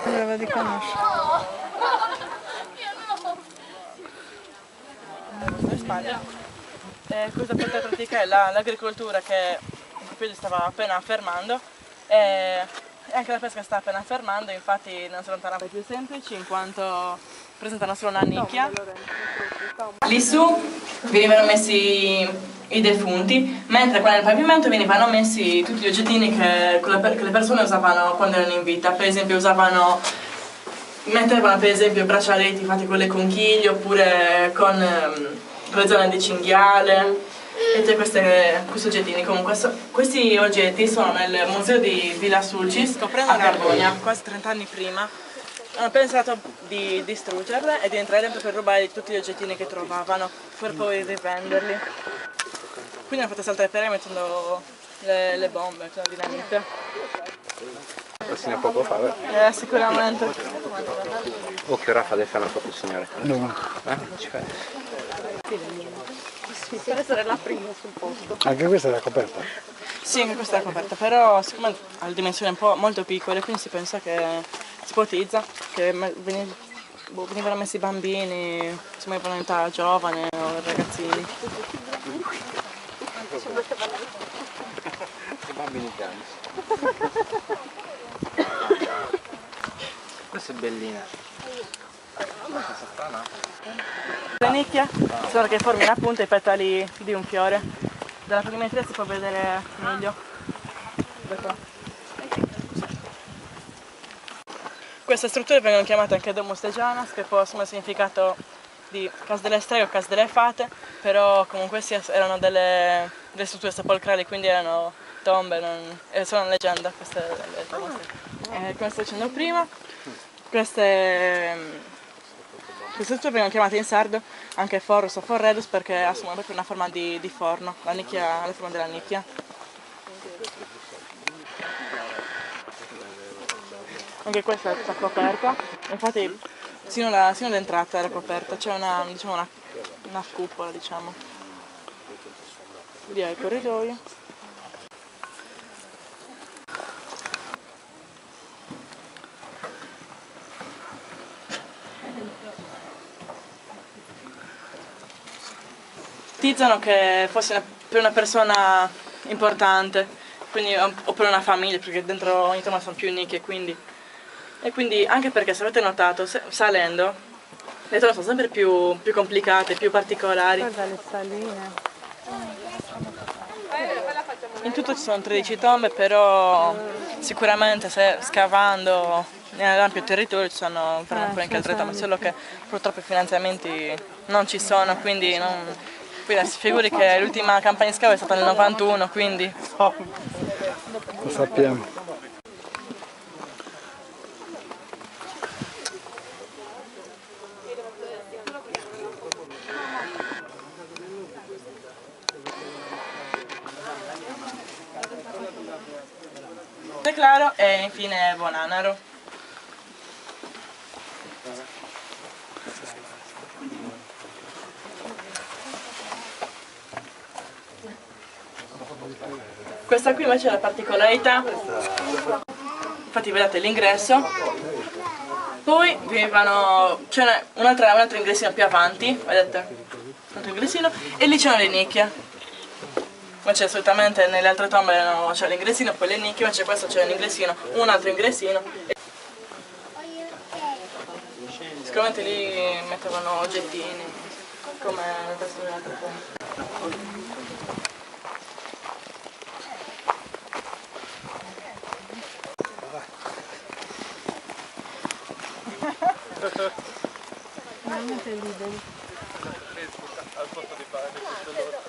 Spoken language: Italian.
Sembrava di conoscere. In Spagna. Questa pratica è l'agricoltura che il paese stava appena affermando e anche la pesca sta appena affermando, infatti non sono lontane più semplici in quanto presentano solo una nicchia. Lì su venivano messi i defunti, mentre qua nel pavimento venivano messi tutti gli oggettini che le persone usavano quando erano in vita. Per esempio mettevano per esempio braccialetti fatti con le conchiglie oppure con le zone di cinghiale e tutti questi oggettini. Comunque questi oggetti sono nel museo di Villa Sulcis a Carbonia, quasi 30 anni prima. Hanno pensato di distruggerle e di entrare dentro per rubare tutti gli oggettini che trovavano per poi rivenderli. Quindi hanno fatto saltare per aria mettendo le bombe, la dinamite. Se ne può fare? Sicuramente. Oh, che ora fa del fare una foto, signore? No. Ci fai? Per essere la prima sul posto. Anche questa è la coperta? Sì, anche questa è coperta, però siccome ha le dimensioni un po' molto piccole, quindi si pensa che si ipotizza che venivano messi bambini, si muovevano in età giovane o ragazzini. I bambini grandi. Questa è bellina. Le nicchie sono che formano appunto i petali di un fiore. Dalla planimetria si può vedere meglio. Queste strutture vengono chiamate anche domus de Janas, che può assumere il significato di casa delle streghe o casa delle fate, però comunque erano delle strutture sepolcrali, quindi erano tombe, sono una leggenda queste tombe. Come sto dicendo prima, queste strutture vengono chiamate in sardo anche forrus o forredus perché assumono proprio una forma di forno, la nicchia ha la forma della nicchia. Anche questa è tutta coperta, infatti sino all'entrata era coperta, c'è una cupola, diciamo. Lì è il corridoio. Ipotizzano che fosse per una persona importante, quindi, o per una famiglia, perché dentro ogni tomba sono più nicchie, e quindi anche perché se avete notato, salendo, le tombe sono sempre più complicate, più particolari. Guarda le saline. In tutto ci sono 13 tombe, però sicuramente scavando nell'ampio territorio ci sono anche altre tombe, solo che purtroppo i finanziamenti non ci sono, quindi si figuri che l'ultima campagna di scavo è stata nel 91, quindi... Lo sappiamo. Claro e infine Bonanaro. Questa qui invece è la particolarità, infatti vedete l'ingresso, poi c'è un altro ingressino più avanti, vedete, un altro ingressino, e lì c'erano le nicchie. Invece solitamente nelle altre tombe c'è l'ingressino, poi le nicchie, invece questo c'è un ingressino, un altro ingressino. Sicuramente lì mettevano oggettini, come nel resto delle altre tombe. Veramente liberi. Al posto di fare tutto loro.